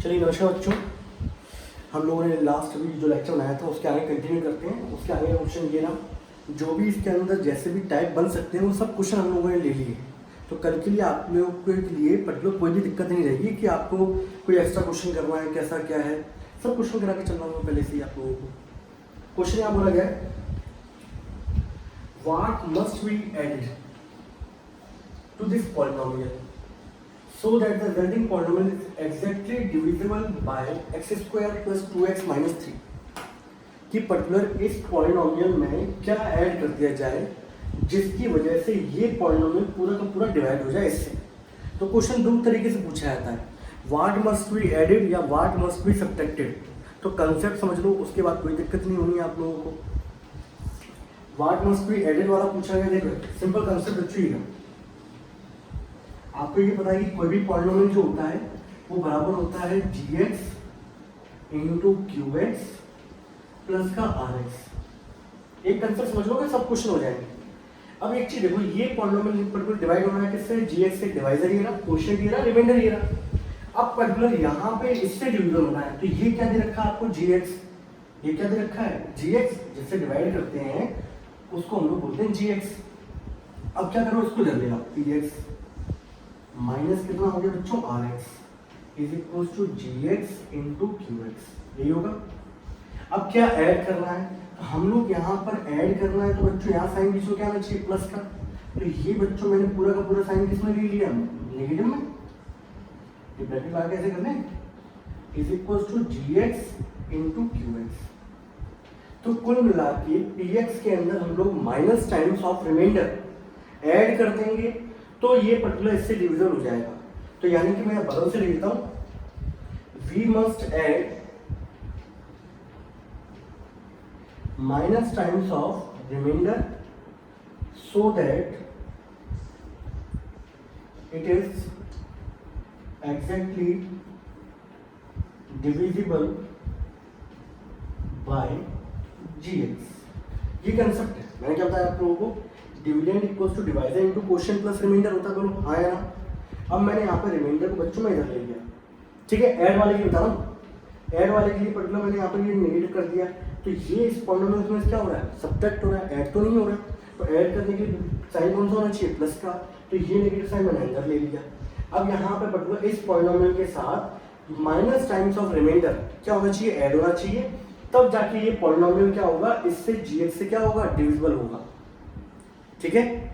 चलिए नमस्कार बच्चों, हम लोगों ने लास्ट अभी जो लेक्चर बनाया था उसके आगे कंटिन्यू करते हैं। उसके आगे क्वेश्चन ये ना, जो भी इसके अंदर जैसे भी टाइप बन सकते हैं वो सब क्वेश्चन हम लोगों ने ले लिए। तो कल के लिए आप लोगों के लिए मतलब कोई भी दिक्कत नहीं रहेगी कि आपको कोई एक्स्ट्रा क्वेश्चन करना है, कैसा क्या है, सब क्वेश्चन करा के चलना होगा पहले से ही आप लोगों को। क्वेश्चन यहाँ बोला गया है, what must be added to this polynomial so that the resulting polynomial is exactly divisible by x square plus 2x minus 3 कि पर्टिकुलर इस पॉलिनोमियल में क्या ऐड कर दिया जाए जिसकी वजह से ये पॉलिनोमियल पूरा का पूरा डिवाइड हो जाए इससे। तो क्वेश्चन दो तरीके से पूछा जाता है, व्हाट मस्ट बी एडेड या व्हाट मस्ट बी सब्ट्रैक्टेड। तो कंसेप्ट समझ लो, उसके बाद कोई दिक्कत नहीं होनी आप लोगों को। व्हाट मस्ट बी एडेड वाला पूछा गया, देखो सिंपल कंसेप्ट अच्छी है। आपको ये पता है कि कोई भी पॉलिनोमियल जो होता है वो बराबर होता है gx इंटू क्यूएक्स प्लस का rx। एक कंसेप्ट समझ लोगे सब क्वेश्चन हो जाएंगे। अब एक चीज देखो, ये पॉलिनोमियल पर्टिकुलर डिवाइड होना है किससे, gx से। डिवाइजर ये रहा, कोशेंट ये रहा, रिमाइंडर ये रहा। अब पर्टिकुलर यहाँ पे इससे डिविजन होना है, तो ये क्या दे रखा है आपको, gx। ये क्या दे रखा है, gx। जिससे डिवाइड करते हैं उसको हम लोग बोलते हैं gx। अब क्या करो, इसको कर देना px माइनस कितना हो गया बच्चों, rx is equal to gx into q x. यही होगा। अब क्या ऐड करना है, तो हम लोग यहाँ पर ऐड करना है, तो बच्चों यहाँ साइन किसको क्या आना चाहिए, प्लस का। तो ये बच्चों मैंने पूरा का पूरा साइन किसमें ले लिया, नेगेटिव में। ये ब्रैकेट लगा कैसे करना है, is equal to gx into q x. तो कुल मिला के px के अंदर हम लोग minus times of reminder add कर देंगे, तो ये पर्टिकुलर इससे डिविजन हो जाएगा। तो यानी कि मैं बदल से लिखता हूं, we must add minus times of reminder so that it is exactly divisible by gx। ये कंसेप्ट है, मैंने क्या बताया आप लोगों को, dividend equals to divisor into quotient plus reminder होता है, बोलो हाँ या ना। अब मैंने यहाँ पे रिमाइंडर को बच्चों में इधर ले लिया, ठीक है। ऐड वाले के लिए बता रहा हूँ, ऐड वाले के लिए पर्टिकुलर मैंने यहाँ पर ये नेगेटिव कर दिया, तो ये इस पॉलिनोमियल में क्या हो रहा है, सब्ट्रैक्ट हो रहा है, ऐड तो नहीं हो रहा है। तो ऐड करने के लिए साइन कौन सा होना चाहिए, प्लस का। तो ये नेगेटिव साइन मैंने अंदर ले लिया। अब यहाँ पे पर्टिकुलर इस पॉलिनोमियल के साथ माइनस टाइम्स ऑफ रिमाइंडर क्या होना चाहिए, ऐड होना चाहिए, तब जाके ये पॉलिनोमियल क्या होगा, इससे gx से क्या होगा, डिविजिबल होगा, ठीक है।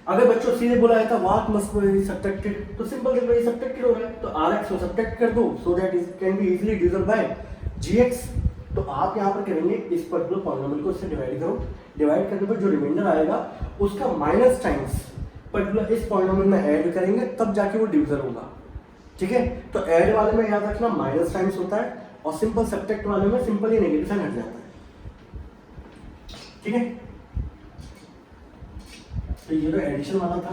अगर बच्चों सीधे बोला जाता व्हाट मस्ट बी सब्ट्रैक्टेड, तो सिंपल देखो ये सब्ट्रैक्टेड हो रहा है, तो rx को सब्ट्रैक्ट कर दो सो that it can be easily divisible by gx। तो आप यहां पर करेंगे इस पर्टिकुलर पॉलिनोमियल को इससे डिवाइड करो, डिवाइड करने पर जो रिमाइंडर आएगा उसका माइनस टाइम्स पर्टिकुलर इस पॉलिनोमियल में ऐड करेंगे, तब जाके वो डिविजिबल होगा, ठीक है। तो ऐड वाले में याद रखना माइनस टाइम्स होता है, और सिंपल सब्ट्रैक्ट वाले में सिंपल ही नेगेटिव साइन हट जाता है, ठीक है। तो ये तो एडिशन वाला था,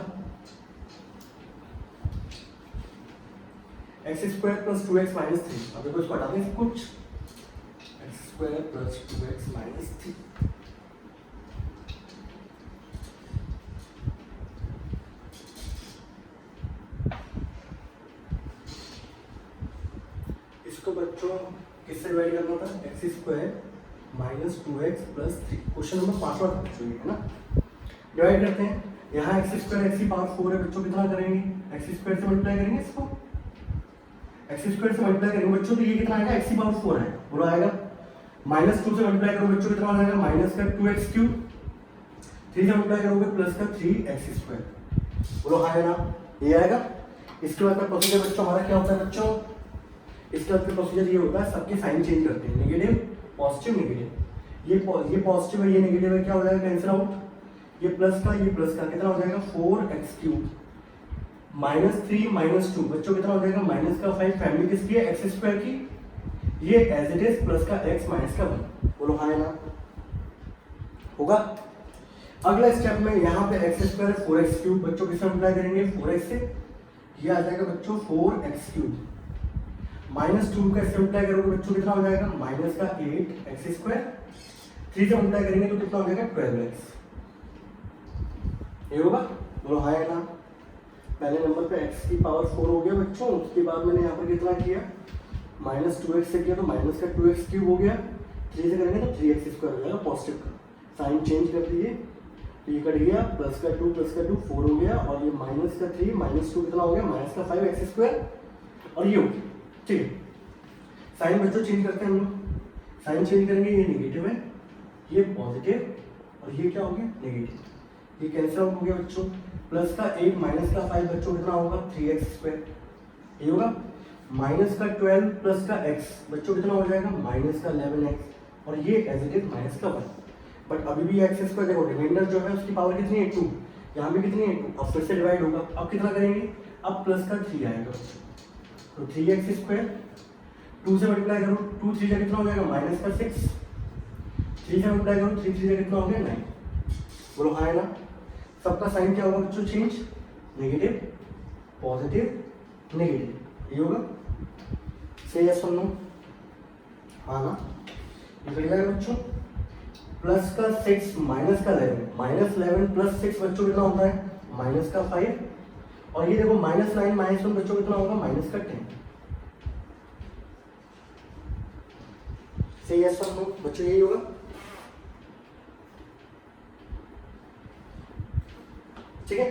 x square plus 2x minus 3। अब देखो इसको हटा दें कुछ, x square plus 2x minus 3। इसको बच्चों किससे डिवाइड करना था, x square minus 2x plus 3। Question number 5 बच्चों है ना। डिवाइड करते हैं, यहाँ एक्स स्क्वायर एक्स की पावर 4 है बच्चों, कितना करेंगे, एक्स स्क्वायर से मल्टीप्लाई करेंगे इसको, एक्स स्क्वायर से मल्टीप्लाई करेंगे बच्चों, तो ये कितना आएगा, एक्स की पावर 4 है, बोलो आएगा। माइनस 2 से मल्टीप्लाई करो बच्चों, कितना आएगा, माइनस का 2x क्यूब। 3 से मल्टीप्लाई करोगे प्लस का 3x स्क्वायर, बोलो हाँ या ना, ये आएगा। इसके बाद का प्रोसीजर बच्चों हमारा क्या होता है बच्चों, इसके बाद का प्रोसीजर ये होता है, सबके साइन चेंज करते हैं, नेगेटिव पॉजिटिव नेगेटिव। ये पॉजिटिव है, ये नेगेटिव है, क्या हो जाएगा, कैंसिल आउट। ये प्लस का कितना हो जाएगा, 4x क्यूब माइनस 3 माइनस 2 बच्चों कितना हो जाएगा, माइनस का 5। फैमिली किसकी है, एक्स स्क्वायर की। ये एज इट इज प्लस का x माइनस का 1, बोलो हाँ या ना, होगा। अगला स्टेप में यहाँ पे एक्स स्क्वायर 4x क्यूब बच्चों किससे मल्टीप्लाई करेंगे, 4x से। ये आ जाएगा बच्चों 4x क्यूब माइनस 2 का इससे मल्टीप्लाई करोगे बच्चों कितना हो जाएगा, माइनस का 8x स्क्वायर। 3 से मल्टीप्लाई करेंगे तो कितना हो जाएगा, 12x। ये होगा, बोलो हाँ या ना। पहले नंबर पे x की पावर 4 हो गया बच्चों, उसके बाद मैंने यहाँ पर कितना किया, माइनस 2x से किया तो माइनस का 2x क्यूब हो गया, 3 से करेंगे तो 3x स्क्वायर हो जाएगा पॉजिटिव का, साइन चेंज कर दिए, ये कट गया, प्लस का 2 4 हो गया, और ये माइनस का 3 माइनस 2 कितना हो गया, माइनस का 5x स्क्वायर, और ये हो गया। ठीक है, साइन बच्चों चेंज करते हैं हम लोग, साइन चेंज करेंगे, ये नेगेटिव है, ये पॉजिटिव, और ये क्या हो गया, नेगेटिव, ये कैंसिल आउट हो गया बच्चों। प्लस का 8 माइनस का 5 बच्चों कितना होगा, 3x स्क्वायर, ये होगा। माइनस का 12 प्लस का x बच्चों कितना हो जाएगा, माइनस का 11x, और ये एज इट इज माइनस का 1, बट अभी भी x स्क्वायर देखो, रिमाइंडर जो है उसकी पावर कितनी है, 2, यहाँ भी कितनी है, 2, अब फिर से डिवाइड होगा, अब कितना करेंगे, अब प्लस का 3 आएगा, तो 3x स्क्वायर, 2 से मल्टीप्लाई करो, 2 3 का कितना हो जाएगा, माइनस का 6, 3 से मल्टीप्लाई करो, 3 3 का कितना हो गया, 9, बोलो हाँ है ना। सबका साइन क्या होगा बच्चों, चेंज, नेगेटिव पॉजिटिव नेगेटिव, ये होगा, से यस और नो, हाँ ना, ये कट जाएगा बच्चों। प्लस का 6 माइनस का 11, माइनस 11 प्लस 6 बच्चों कितना होता है, माइनस का 5, और ये देखो माइनस 9 माइनस 1 बच्चों कितना होगा, माइनस का 10, से यस और नो बच्चों, यही होगा। ठीक है,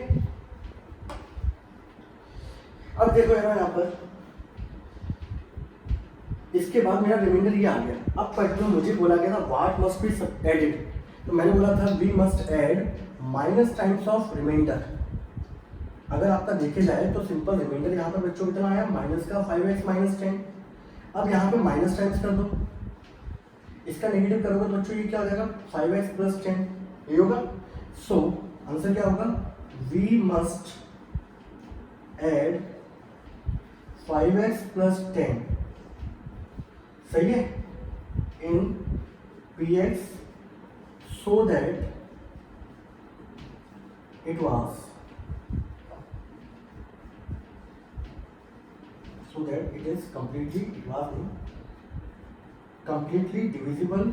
अब देखो यार यहाँ पर, इसके बाद मेरा रिमाइंडर ये आ गया। अब पर्टिकुलर मुझे बोला गया था व्हाट मस्ट बी एडेड, तो मैंने बोला था we must add minus times of reminder. अगर आपका देखे जाए तो सिंपल रिमाइंडर यहाँ पर बच्चों कितना आया, माइनस का 5x माइनस 10, अब यहाँ पे माइनस टाइम्स कर दो, इसका नेगेटिव करोगे तो बच्चों ये क्या हो जाएगा, 5x प्लस 10, ये होगा। सो आंसर क्या होगा, we must add 5x plus 10, सही है, इन px so that it was it is completely, it was completely divisible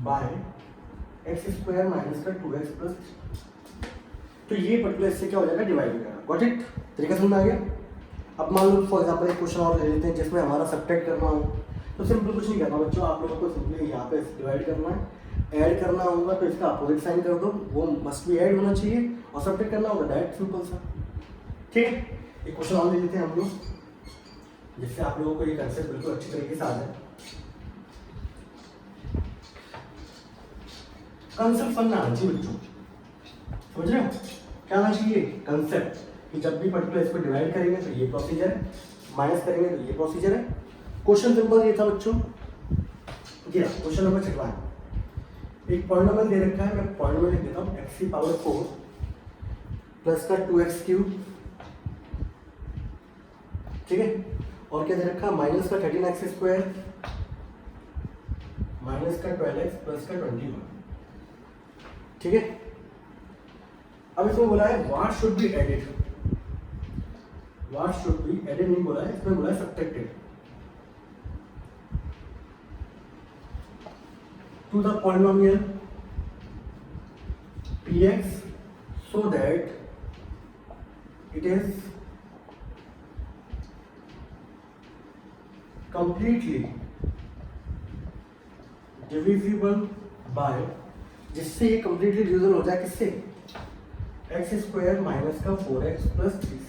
by x square minus का 2x प्लस, तो ये पर्टिकुलर इससे क्या हो जाएगा, डिवाइड हो जाएगा। गॉट इट, तरीका समझ में आ गया। अब मान लो फॉर एग्जाम्पल एक क्वेश्चन और ले लेते हैं जिसमें हमारा सब्ट्रैक्ट करना हो, तो सिंपल कुछ नहीं करना बच्चों, आप लोगों को सिंपली यहाँ पे डिवाइड करना है, ऐड करना होगा तो इसका अपोजिट साइन कर दो, वो मस्ट भी ऐड होना चाहिए, और सब्ट्रैक्ट करना होगा डायरेक्ट सिंपल सा। ठीक है, एक क्वेश्चन और ले लेते हैं हम लोग, जिससे आप लोगों को ये कंसेप्ट बिल्कुल अच्छी तरीके से आ जाए। कंसेप्ट समझना आना चाहिए बच्चों, समझ रहे हो क्या आना चाहिए, कंसेप्ट, कि जब भी पर्टिकुलर इसको डिवाइड करेंगे तो ये प्रोसीजर है, माइनस करेंगे तो ये प्रोसीजर है। क्वेश्चन सिंपल ये था बच्चों, ये क्वेश्चन नंबर 6 एक पॉलिनोमियल दे रखा है, मैं पॉलिनोमियल लिख देता हूँ, x की पावर 4 प्लस का 2x क्यूब, ठीक है, और क्या दे रखा है, माइनस का 13x स्क्वायर माइनस का 12x प्लस का 21, ठीक है। अब इसमें बोला है what should be added, what should be added नहीं बोला है, इसमें बोला है subtracted to the polynomial px so that it is completely divisible by, जिससे ये कंप्लीटली डिविजिबल हो जाए किससे, एक्स स्क्वायर माइनस का 4x प्लस 3।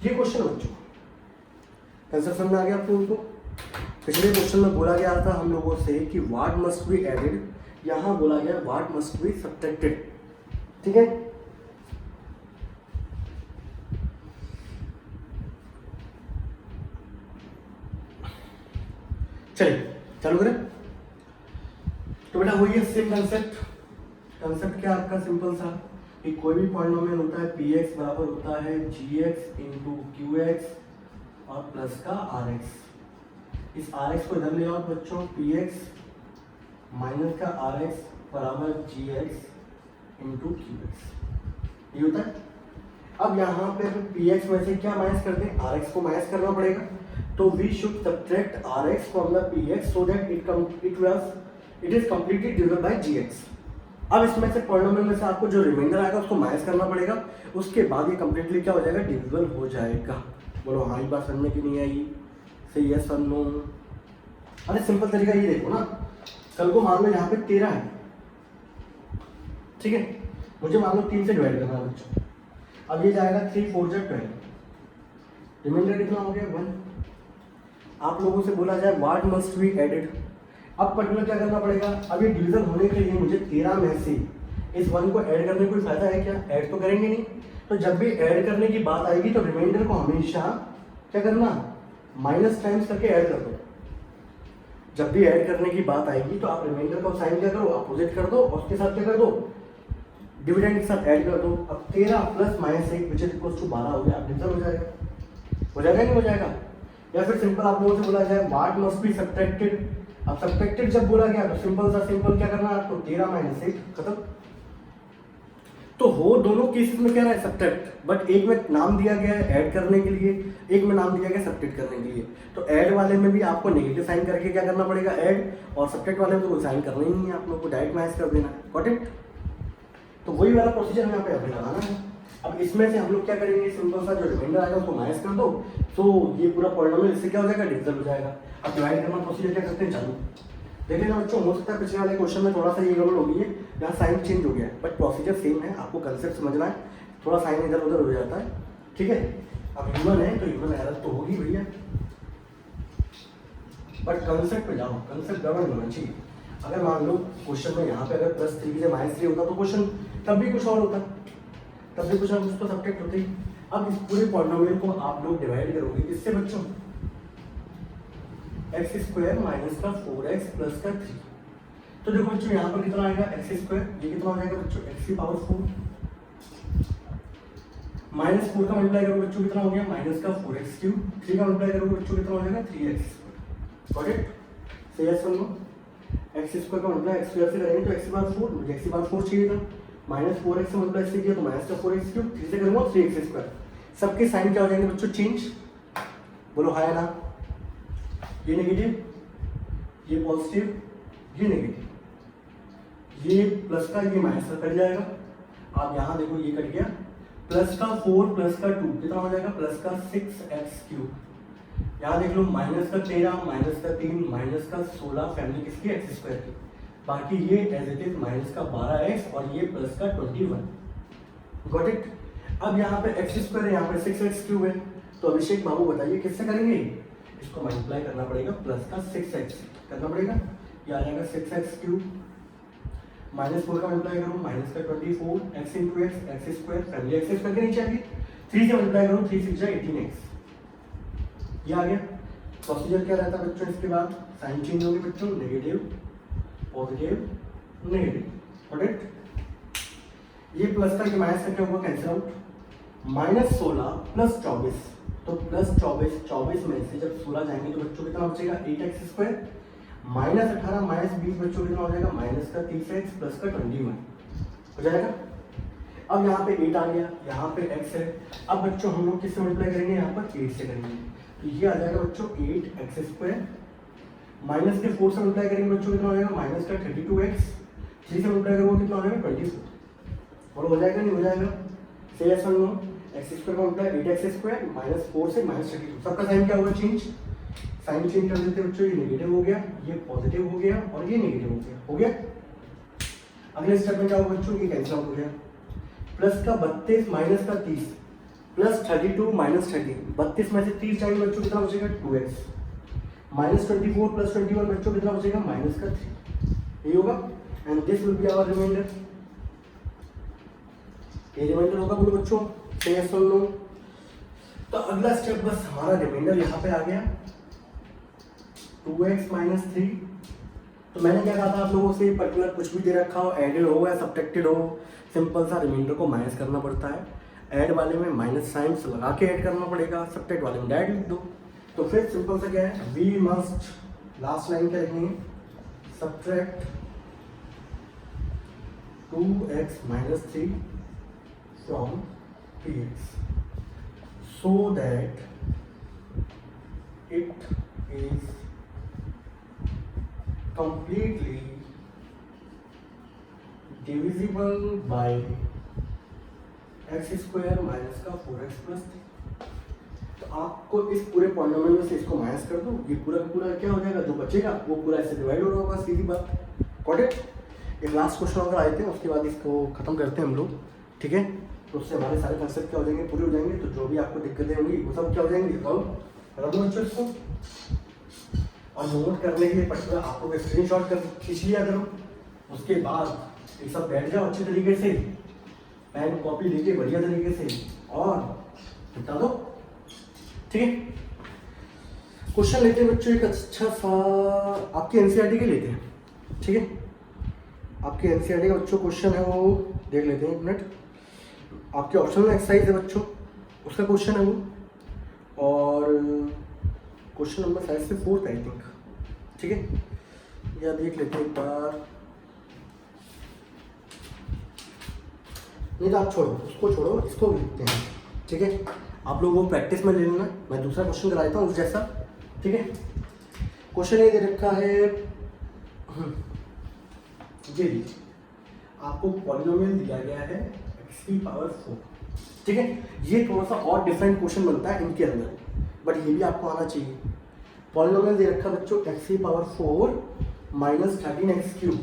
ये क्वेश्चन हो चुका, कंसेप्ट समझ में आ गया आप लोगों को। पिछले क्वेश्चन में बोला गया था हम लोगों से कि व्हाट मस्ट बी एडेड, यहाँ बोला गया व्हाट मस्ट बी सब्ट्रैक्टेड, ठीक है। चलिए चालू करें, तो बेटा वही है सेम कंसेप्ट। कंसेप्ट क्या आपका सिंपल सा, कि कोई भी पॉलिनोमियल होता है px बराबर होता है gx इंटू qx और प्लस का rx। इस rx को इधर ले आओ बच्चों, px माइनस का rx बराबर gx इंटू qx, ये होता है। अब यहाँ पे px में से क्या माइनस कर दें, rx को माइनस करना पड़ेगा, तो we should subtract rx from the px so that it is completely divided by gx। अब इसमें से पॉलिनोमियल में से आपको जो रिमाइंडर आएगा उसको माइनस करना पड़ेगा, उसके बाद ये कंप्लीटली क्या हो जाएगा, डिविजिबल हो जाएगा। बोलो हाँ, ये बात समझ में कि नहीं आई? से यस और नो। अरे सिंपल तरीका ये देखो ना, कल को मान लो यहाँ पे 13 है, ठीक है, मुझे मान लो 3 से डिवाइड करना है बच्चों। अब ये जाएगा 3 4 जा 12, रिमाइंडर कितना हो गया 1। आप लोगों से बोला जाए व्हाट मस्ट बी एडेड। अब पर्टिकुलर क्या करना पड़ेगा, अब ये डिवीजन होने के लिए मुझे 13 में से इस 1 को ऐड करने कोई फायदा है क्या? ऐड तो करेंगे नहीं। तो जब भी ऐड करने की बात आएगी तो रिमाइंडर को हमेशा क्या करना, माइनस टाइम्स करके ऐड कर दो। जब भी ऐड करने की बात आएगी तो आप रिमाइंडर का साइन क्या करो, अपोजिट कर दो, और उसके साथ क्या कर दो, डिविडेंड के साथ ऐड कर दो। अब 13 plus minus 1 which is equals to 12 हो गया। अब डिवीजन हो जाएगा, हो जाएगा नहीं हो जाएगा? या फिर सिंपल आप लोगों से बोला जाए व्हाट मस्ट बी सब्ट्रैक्टेड। अब सब्ट्रैक्टेड जब बोला गया तो सिंपल सा सिंपल क्या करना है आपको, 13 माइनस 1 खत्म। तो हो दोनों केसेस में क्या रहा है, सब्ट्रैक्ट, बट एक में नाम दिया गया है ऐड करने के लिए, एक में नाम दिया गया सब्ट्रैक्ट करने के लिए। तो ऐड वाले में भी आपको नेगेटिव साइन करके क्या करना पड़ेगा, ऐड, और सब्ट्रैक्ट वाले में तो कोई साइन करना ही नहीं है, आप लोग को डायरेक्ट मैच कर देना है। Got it? तो वही वाला प्रोसीजर यहाँ पे अभी लगाना है। अब इसमें से हम लोग क्या करेंगे, सिंपल सा जो रिमाइंडर आएगा उसको माइनस कर दो, तो ये पूरा पॉलिनोमियल इससे क्या हो जाएगा, डिविजन हो जाएगा। अब डिवाइड करना प्रोसीजर क्या करते हैं, चालू देख लेना बच्चों। हो सकता है पिछले वाले क्वेश्चन में थोड़ा सा ये गड़बड़ हो गई है, यहाँ साइन चेंज हो गया है, बट प्रोसीजर सेम है, आपको कंसेप्ट समझना है। थोड़ा साइन इधर उधर हो जाता है, ठीक है। अब ह्यूमन है तो ह्यूमन एरर तो होगी भैया, बट कंसेप्ट पे जाओ, कंसेप्ट गड़बड़ होना चाहिए। अगर मान लो क्वेश्चन में यहाँ पे अगर +3 से -3 होता तो क्वेश्चन तब भी कुछ और होता, तब भी कुछ ना कुछ तो सब्ट्रैक्ट होते ही। अब इस पूरे पॉलिनोमियल को आप लोग डिवाइड करोगे किससे बच्चों, x² माइनस का 4x प्लस का 3। तो देखो बच्चों यहाँ पर कितना आएगा, x², ये कितना हो जाएगा बच्चों, x की पावर 4, माइनस 4 का मल्टीप्लाई करोगे बच्चों कितना हो गया, माइनस का 4x³, 3 का मल्टीप्लाई करोगे बच्चों कितना हो जाएगा, 3x²। Got it? से यस और नो? x² का मल्टीप्लाई x² से करेंगे तो x की पावर 4, मुझे x की पावर 4 चाहिए था, माइनस 4x से मल्टीप्लाई से किया तो माइनस का 4x³, 3 से करूँगा 3x²। सबके साइन क्या हो जाएंगे बच्चों, चेंज, बोलो हाय ना। ये नेगेटिव, ये पॉजिटिव, ये नेगेटिव, ये प्लस का ये माइनस का कट जाएगा। आप यहाँ देखो ये कट गया, प्लस का 4 प्लस का 2 कितना हो जाएगा, प्लस का 6x³। यहाँ देख लो माइनस का 13 माइनस का 3 माइनस का 16, फैमिली किसकी, x² की। बाकी ये एज इट इज माइनस का 12x और ये प्लस का 21। Got it? अब यहाँ पे x² है, यहाँ पे 6x³ है, तो अभिषेक बाबू बताइए किससे करेंगे, इसको मल्टीप्लाई करना पड़ेगा, प्लस का 6x करना पड़ेगा, ये आ जाएगा 6x³, माइनस 4 का मल्टीप्लाई करूँ माइनस का 24, x into x, x², family x² के नीचे आ गई, 3 से मल्टीप्लाई करूँ 3 6 18x, ये आ गया। प्रोसीजर क्या रहता है बच्चों, इसके बाद साइन चेंज होगी बच्चों, negative positive negative. Got it? ये प्लस का ये माइनस का क्या होगा, कैंसिल आउट, -16 प्लस 24, तो प्लस 24 में से जब 16 जाएंगे तो बच्चों कितना बचेगा, 8x², -18 माइनस 20 बच्चों कितना हो जाएगा, माइनस का 30x प्लस का 21 हो जाएगा। अब यहाँ पे 8 आ गया, यहाँ पे x है। अब बच्चों हम लोग किससे मल्टीप्लाई करेंगे, यहाँ पर 8 से करेंगे, तो ये आ जाएगा बच्चों 8x², माइनस के 4 से मल्टीप्लाई करेंगे बच्चों कितना हो जाएगा, माइनस का 32x, 3 से मल्टीप्लाई करोगे कितना हो जाएगा, 24। और हो जाएगा नहीं हो जाएगा, से यस और नो? x² का मल्टीप्लाई 8x² माइनस 4 से माइनस 32, सबका साइन क्या होगा, चेंज, साइन चेंज कर देते बच्चों, ये नेगेटिव हो गया, ये पॉजिटिव हो गया और ये नेगेटिव हो गया, हो गया। अगले स्टेप में क्या होगा बच्चों, ये कैंसिल आउट हो गया, प्लस का 32 माइनस का 30 प्लस 32 माइनस 30, 32 में से 30 जाएंगे बच्चों कितना बचेगा, 2x, माइनस 24 प्लस 21 बच्चों कितना बचेगा, माइनस का 3, ये होगा। And this will be our reminder, ये रिमाइंडर होगा बोलो बच्चों, से यस और नो? तो अगला स्टेप बस हमारा रिमाइंडर यहाँ पे आ गया 2x माइनस 3। तो मैंने क्या कहा था आप लोगों से, पर्टिकुलर कुछ भी दे रखा हो, एडेड हो या सब्ट्रैक्टेड हो, सिंपल सा रिमाइंडर को माइनस करना पड़ता है। ऐड वाले में माइनस साइंस लगा के ऐड करना पड़ेगा, सब्ट्रैक्ट वाले में डायरेक्ट लिख दो। तो फिर सिंपल सा क्या है, वी मस्ट, लास्ट लाइन क्या लिखनी है, subtract 2x minus 3 from 3x so that it is completely divisible by x² minus का 4x प्लस 3। तो आपको इस पूरे पॉलिनोमियल में से इसको माइनस कर दो, ये पूरा का पूरा क्या हो जाएगा, जो बचेगा वो पूरा ऐसे डिवाइड हो रहा होगा, सीधी बात। Got it. एक लास्ट क्वेश्चन अगर आए थे उसके बाद इसको खत्म करते हैं हम लोग, ठीक है। तो उससे हमारे सारे कंसेप्ट क्या हो जाएंगे, पूरे हो जाएंगे। तो जो भी आपको दिक्कतें होंगी वो सब क्या हो जाएंगी, रख दो बच्चों इसको। और नोट करने के लिए पर्टिकुलर आपको स्क्रीनशॉट कर खींच लिया करो। उसके बाद ये सब बैठ जाओ अच्छे तरीके से, पेन कॉपी लेके बढ़िया तरीके से और बता दो, ठीक है। क्वेश्चन लेते हैं बच्चों एक अच्छा सा आपके एनसीईआरटी के लेते हैं, ठीक है। आपके एनसीईआरटी का बच्चों क्वेश्चन है वो देख लेते हैं, एक मिनट। आपके ऑप्शनल एक्सरसाइज है बच्चों, उसका क्वेश्चन है वो, और क्वेश्चन नंबर शायद से 4 आई थिंक, ठीक है। या देख लेते हैं एक बार, नहीं तो आप छोड़ो उसको, छोड़ो इसको लिखते हैं, ठीक है। आप लोग वो प्रैक्टिस में ले लेना, मैं दूसरा क्वेश्चन कराता हूँ उस जैसा, ठीक है। क्वेश्चन ये दे रखा है, ये लीजिए, आपको पॉलिनोमियल दिया गया है x⁴, ठीक है। ये थोड़ा सा और डिफरेंट क्वेश्चन बनता है इनके अंदर, बट ये भी आपको आना चाहिए। पॉलिनोमियल दे रखा है बच्चों x⁴ माइनस 13x³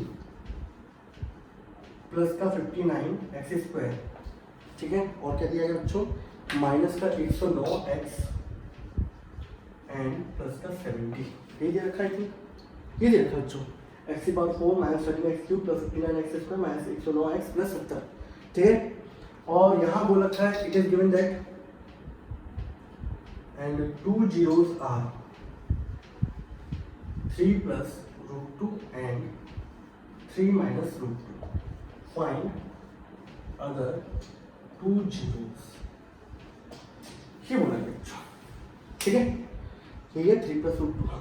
प्लस का 59x², ठीक है। और क्या दिया गया बच्चों, माइनस का 109x एंड प्लस का 70, ये दे रखा है, ये दे रखा है बच्चों x⁴ minus 13x³ plus 59x² minus 109x plus 70, ठीक है। और यहाँ बोल रखा है it is given that and 2 zeros are 3 plus √2 and 3 minus √2, find other 2 zeros, ये बोला गया बच्चों, ठीक है। ये 3 plus √2।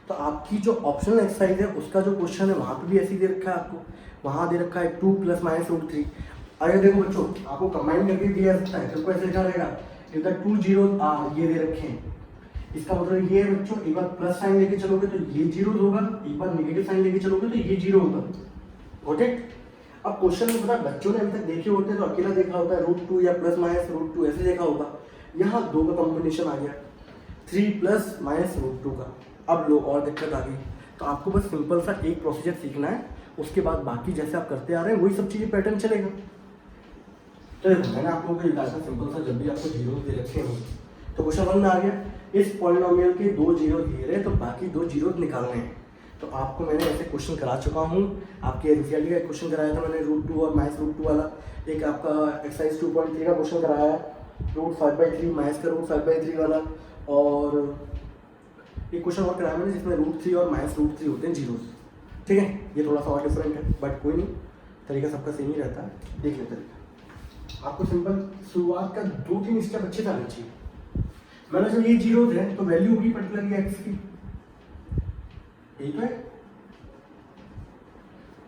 तो आपकी जो ऑप्शनल एक्सरसाइज है उसका जो क्वेश्चन है वहाँ पे भी ऐसे ही दे रखा है आपको, वहाँ दे रखा है 2 + -√3। अरे देखो बच्चों, आपको कंबाइन करके दिया सकता है, तो ऐसे लिखा रहेगा इधर 2 zeros are, ये दे रखे हैं, इसका मतलब ये है बच्चों, एक बार प्लस साइन लेके चलोगे तो ये जीरोस होगा, एक बार नेगेटिव साइन लेके चलोगे तो ये जीरो होगा। Got it. अब क्वेश्चन में पता बच्चों ने अभी तक देखे होते हैं तो अकेला देखा होता है √2 या प्लस माइनस √2 ऐसे देखा होगा, यहाँ 2 का कॉम्बिनेशन आ गया, 3 + -√2 का। अब लो और दिक्कत आ गई, तो आपको बस सिंपल सा एक प्रोसीजर सीखना है, उसके बाद बाकी जैसे आप करते आ रहे हैं वही सब चीज़ें पैटर्न चलेगा। तो मैंने आप लोगों को बताया था सिंपल सा, जब भी आपको जीरो दे रखे हो तो क्वेश्चन 1 में आ गया, इस पॉलिनोमियल के 2 जीरो दिए रहे तो बाकी 2 जीरो निकालने हैं। तो आपको मैंने ऐसे क्वेश्चन करा चुका हूँ, आपके एनसीईआरटी का एक क्वेश्चन कराया था मैंने √2 और -√2 वाला, एक आपका एक्सरसाइज 2.3 का क्वेश्चन कराया है √5/3 माइनस का √5/3 वाला, और एक क्वेश्चन और कराया मैंने जिसमें √3 और -√3 होते हैं जीरोस, ठीक है। ये थोड़ा सा और डिफरेंट है बट कोई नहीं, तरीका सबका सेम ही रहता है। देख लेते तरीका, आपको सिंपल शुरुआत का 2-3 स्टेप अच्छे से आने चाहिए। मैंने जब ये जीरो है तो वैल्यू होगी पर्टिकुलर ये एक्स की, यही तो है।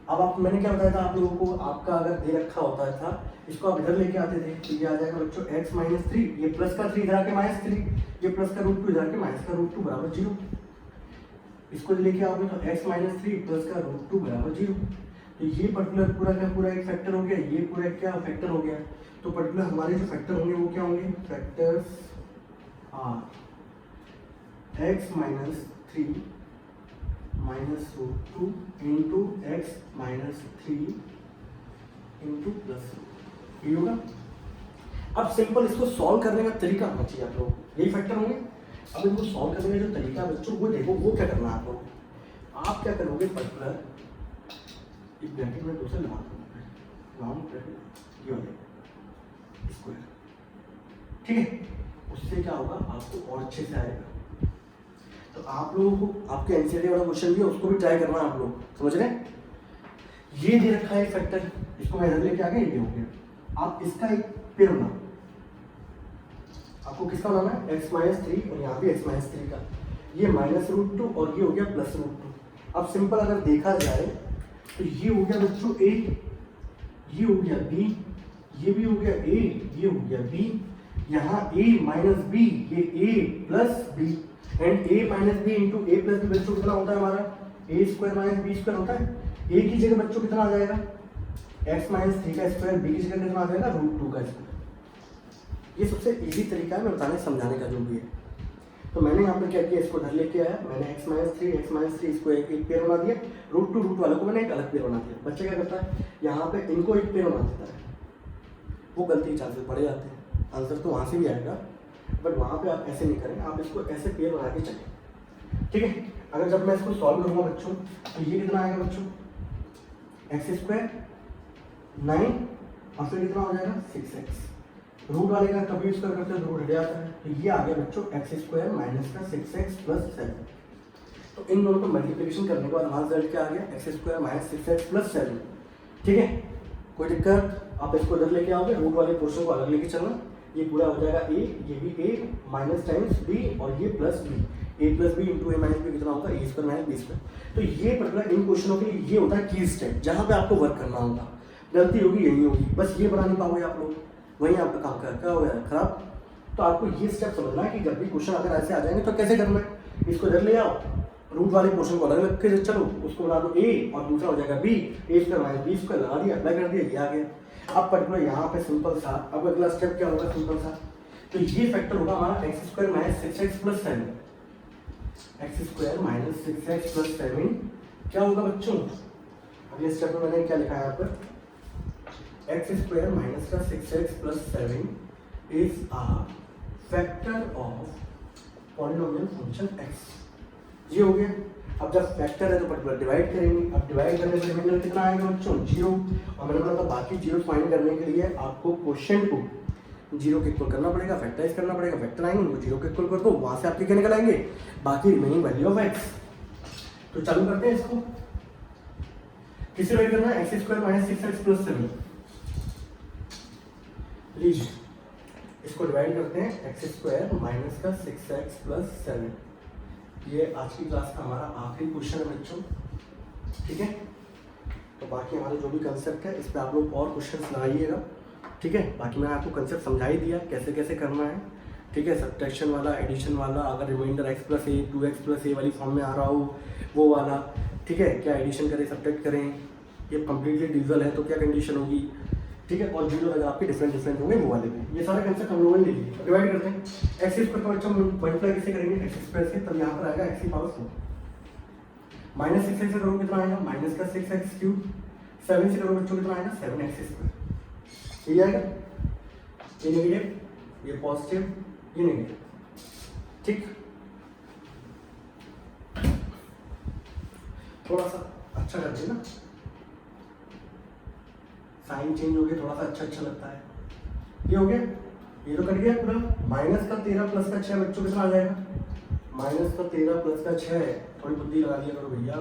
अब आप मैंने क्या बताया था आप लोगों को, आपका अगर दे रखा होता था इसको आप इधर लेके आते थे तो ये आ जाएगा बच्चों x - 3, ये प्लस का 3 इधर आके -3, ये प्लस का √2 इधर आके माइनस का √2 बराबर 0। इसको लेके आओगे तो x - 3 प्लस का √2 बराबर 0। तो ये पर्टिकुलर पूरा का पूरा एक फैक्टर हो गया, ये पूरा क्या फैक्टर हो गया। तो पर्टिकुलर हमारे जो फैक्टर होंगे वो क्या होंगे, factors are x - 3 minus √2 into x - 3 into plus, ये होगा। अब सिंपल इसको सॉल्व करने का तरीका होना चाहिए आप लोग, यही फैक्टर होंगे। अब इनको सॉल्व करने का जो तरीका है बच्चों वो देखो, वो क्या करना है आप लोग, आप क्या करोगे, पर्टिकुलर एक ब्रैकेट में दूसरे लगा दोगे, राउंड ब्रैकेट ये हो जाएगा स्क्वायर, ठीक है। उससे क्या होगा आपको और अच्छे से आएगा। तो आप लोगों को आपके एनसीईआरटी वाला क्वेश्चन भी है उसको भी ट्राई करना है आप लोग, समझ रहे हैं। ये दे रखा है फैक्टर, इसको मैं इधर लेके आ गया, ये हो गया। आप इसका एक पेयर बनाओ, आपको किसका बनाना है, x - 3 और यहाँ भी x - 3 का, ये -√2 और ये हो गया +√2। अब सिंपल अगर देखा जाए तो ये हो गया बच्चों a, ये हो गया b, ये भी हो गया a, ये हो गया b, यहाँ a - b, ये a + b and a - b into a + b बच्चों कितना होता है हमारा, a² - b² होता है। a की जगह बच्चों कितना आ जाएगा, x - 3 का स्क्वायर, b की जगह कितना आ जाएगा √2 का स्क्वायर, ये सबसे इजी तरीका है मैं बताने समझाने का जो भी है। तो मैंने यहाँ पे क्या किया, इसको इधर लेके आया, मैंने x-3 इसको एक पेयर बना दिया, रूट वालों को मैंने एक अलग पेयर बना दिया। बच्चे क्या करता है, यहाँ पे इनको एक पेयर बना देता है, वो गलती के चांसेस बढ़े जाते हैं। आंसर तो वहाँ से भी आएगा, बट वहाँ पे आप ऐसे नहीं करेंगे, आप इसको ऐसे पेयर बना के चलें, ठीक है। अगर जब मैं इसको सॉल्व करूँगा बच्चों, तो ये कितना आएगा बच्चों, x² 9 और फिर कितना हो जाएगा 6x। रूट वाले का कभी यूज करते हैं रूट हट जाता है, तो ये आ गया बच्चों x² माइनस का 6x प्लस 7। तो इन दोनों को मल्टीप्लिकेशन करने के बाद हमारा रिजल्ट क्या आ गया, x² माइनस 6x प्लस 7, ठीक है। कोई दिक्कत, आप इसको इधर लेके आओगे, रूट वाले पोर्शन को अलग लेके चलना, ये पूरा हो जाएगा a, ये भी a माइनस टाइम्स b और ये plus b, a plus B into A minus B कितना होगा, a square minus B square. तो ये पर्टिकुलर इन क्वेश्चनों के लिए ये होता है की स्टेप, जहाँ पे आपको वर्क करना होगा। गलती होगी यही होगी, बस ये बना नहीं पाओगे आप लोग, वहीं आपका काम क्या हो गया खराब। तो आपको ये स्टेप समझना है कि जब भी क्वेश्चन अगर ऐसे आ जाएंगे तो कैसे करना है, इसको इधर ले आओ, रूट वाले पोर्शन को अलग अलग के चलो, उसको बना दो a और दूसरा हो जाएगा b, a square minus B square लगा दिया, अप्लाई कर दिया, ये आ गया। अब पर्टिकुलर यहाँ पे सिंपल सा, अब अगला स्टेप क्या होगा सिंपल सा, तो ये फैक्टर होगा हमारा x² minus 6x plus 7, x² minus 6x plus 7 क्या होगा बच्चों। अगले स्टेप में मैंने क्या लिखा है यहाँ पर, x² माइनस का 6x plus 7 is a factor of polynomial function x। ये हो गया। अब जब फैक्टर है तो पर्टिकुलर डिवाइड करेंगे, अब डिवाइड करने पर रिमाइंडर कितना आएगा बच्चों, 0। और मैंने बोला था बाकी जीरो फाइंड करने के लिए आपको क्वेश्चन को 0 के इक्वल करना पड़ेगा, फैक्टराइज करना पड़ेगा, फैक्टर आएंगे उनको 0 के इक्वल कर दो, वहां से आपके क्या निकल आएंगे, बाकी रिमेनिंग वैल्यू ऑफ x। तो चालू करते हैं इसको, किसे डिवाइड करना है, x² माइनस 6x प्लस 7। लीजिए इसको डिवाइड करते हैं, x² माइनस का 6x प्लस 7। ये आज की क्लास का हमारा आखिरी क्वेश्चन है बच्चों, ठीक है। तो बाकी हमारे जो भी कंसेप्ट है इस पर आप लोग और क्वेश्चंस लगाइएगा, ठीक है। बाकी मैंने आपको कंसेप्ट समझा ही दिया कैसे कैसे करना है, ठीक है। सब्ट्रैक्शन वाला, एडिशन वाला, अगर रिमाइंडर x प्लस ए 2x प्लस ए वाली फॉर्म में आ रहा हो वो वाला, ठीक है। क्या एडिशन करें सब्ट्रैक्ट करें, ये कंप्लीटली डिविजल है तो क्या कंडीशन होगी, ठीक है। और जीरो अगर आपके डिफरेंट होंगे वो वाले में, ये सारे कंसेप्ट हम लोगों ने ले लिए। डिवाइड करते हैं, x स्क्वायर का बच्चा मल्टीप्लाई कैसे करेंगे, x स्क्वायर से, तब यहाँ पर आएगा x की पावर 4 माइनस 6x से करोगे कितना आएगा, माइनस का 6x क्यूब, 7 से करोगे बच्चों कितना आएगा, 7x स्क्वायर। ये आएगा, ये नेगेटिव, ये पॉजिटिव, ये नेगेटिव, ठीक। थोड़ा सा अच्छा कर दिया ना, साइन चेंज हो गया, थोड़ा सा अच्छा लगता है। ये हो गया, ये तो कट गया पूरा। माइनस का 13 प्लस का 6 बच्चों कितना आ जाएगा, माइनस का 13 प्लस का 6, थोड़ी बुद्धि लगा दिया करो भैया।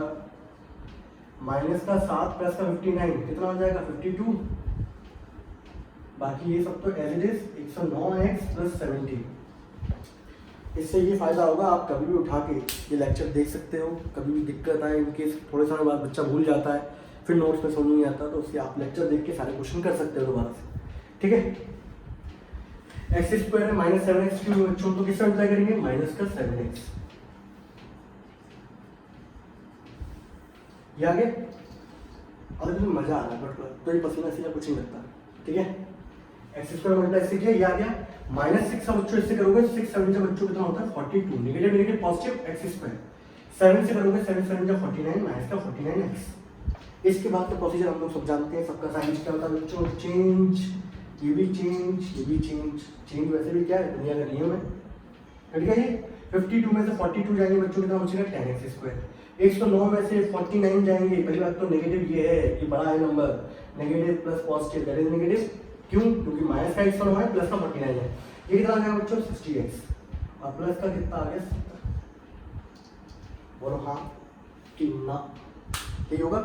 माइनस का 7 प्लस का 59 कितना आ जाएगा, 52। बाकी ये सब तो as it is 109x plus 70। इससे ये फायदा होगा, आप कभी भी उठा के ये लेक्चर देख सकते हो, कभी भी दिक्कत आए इनकेस थोड़े समय बाद बच्चा भूल जाता है, फिर नोट्स में समझ नहीं आता, तो उससे आप लेक्चर देख के सारे क्वेश्चन कर सकते हो दोबारा से, ठीक है। x² है माइनस 7x क्यूब बच्चों, तो किससे मल्टीप्लाई करेंगे, माइनस का 7x। ये आगे अब इसमें मजा आ रहा है, तो ये पसीना सीधा कुछ नहीं लगता, ठीक है। x² मल्टीप्लाई 6 है, ये आ गया। माइनस 6 का बच्चों इससे करोगे 6 7 से बच्चों कितना होता है 42, नेगेटिव नेगेटिव पॉजिटिव x²। 7 से करोगे 7 7 जा 49 माइनस का 49x। इसके बाद का प्रोसीजर हम लोग सब जानते हैं, सबका साइन क्या होता है बच्चों, चेंज, ये भी चेंज, ये भी चेंज। चेंज वैसे भी क्या है, दुनिया का नियम है, ठीक है। ये 52 में से 42 जाएंगे बच्चों कितना बचेगा, 10x²। 109 में से 49 जाएंगे, पहली बात तो नेगेटिव ये है, ये बड़ा है number, negative plus positive that is negative, क्यों, क्योंकि माइनस का 109 है, प्लस का 49 है। ये कितना आ गया बच्चों, 60x, और प्लस का कितना आ गया, 70। बोलो हाँ कि ना, ठीक होगा।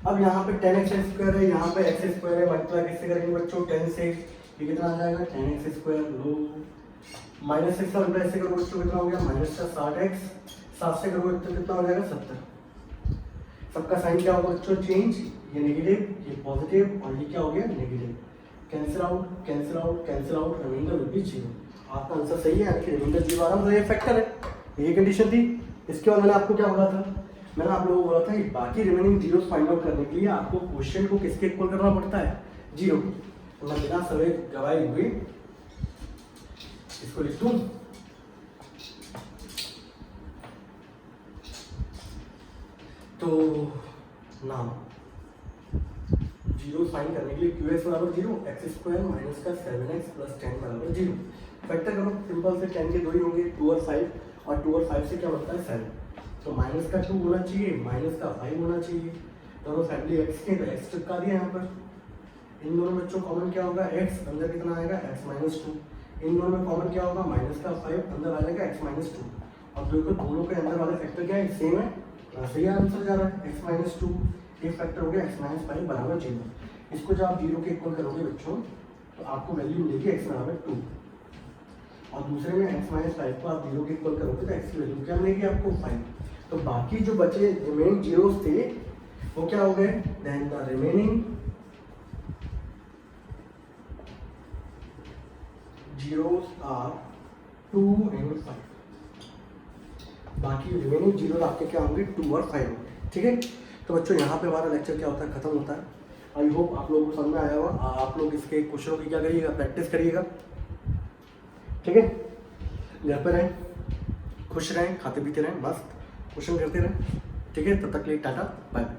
अब यहाँ पे 10x² है, यहाँ पे x² है, मल्टीप्लाई किससे करेंगे बच्चों, 10 से, ये कितना आ जाएगा, 10x²। लो माइनस 6 का मल्टीप्लाई इससे करोगे बच्चों कितना हो गया, माइनस का 60x, 7 से करोगे तो कितना हो जाएगा, 70। सबका साइन क्या होगा बच्चों, चेंज, ये नेगेटिव, ये पॉजिटिव, और ये क्या हो गया, negative. Cancel out, cancel out, cancel out, reminder will be 0। आपका आंसर सही है, यानी कि रिमाइंडर 0 आ रहा है, मतलब ये फैक्टर है, ये कंडीशन थी। इसके बाद मैंने आपको क्या बोला था, मैंने आप लोगों को बोला था कि बाकी रिमेनिंग जीरोस फाइंड आउट करने के लिए आपको क्वेश्चन को किसके इक्वल करना पड़ता है, 0। तो मैं बिना समय गवाए हुए इसको लिख दूं, तो नाम जीरो फाइंड करने के लिए क्यू एक्स बराबर जीरो, एक्स स्क्वायर माइनस का 7x प्लस 10 बराबर जीरो। फैक्टर करो सिंपल से, 10 के दो ही होंगे, 2 और 5, और 2 और 5 से क्या बनता है 7, तो माइनस का 2 होना चाहिए, माइनस का 5 होना चाहिए। दोनों फैमिली एक्स के, तो एक्स चिपका दिया यहाँ पर। इन दोनों बच्चों कॉमन क्या होगा, एक्स, अंदर कितना आएगा x माइनस 2। इन दोनों में कॉमन क्या होगा, माइनस का 5, अंदर आ जाएगा x माइनस 2। और देखो दोनों के अंदर वाले फैक्टर क्या है, सेम है, सही आंसर जा रहा है x माइनस 2। एक फैक्टर हो गया x माइनस 5 बराबर 0। इसको जब आप 0 के इक्वल करोगे बच्चों, तो आपको वैल्यू मिलेगी x बराबर 2, और दूसरे में x माइनस 5 को आप 0 के इक्वल करोगे तो x की वैल्यू क्या मिलेगी आपको 5। तो बाकी जो बचे रिमेनिंग जीरोस थे वो क्या हो गए, then the remaining zeros are 2 and 5। बाकी रिमेनिंग जीरो आपके क्या होंगे, 2 और 5 होंगे। ठीक है, तो बच्चों यहाँ पे हमारा लेक्चर क्या होता है, खत्म होता है। आई होप आप लोगों को समझ में आया होगा। आप लोग इसके क्वेश्चनों की क्या करिएगा, प्रैक्टिस करिएगा। ठीक है, घर पे रहें, खुश रहें, खाते पीते रहें, मस्त क्वेश्चन करते रहें। ठीक है, तब तक के लिए टाटा बाय बाय।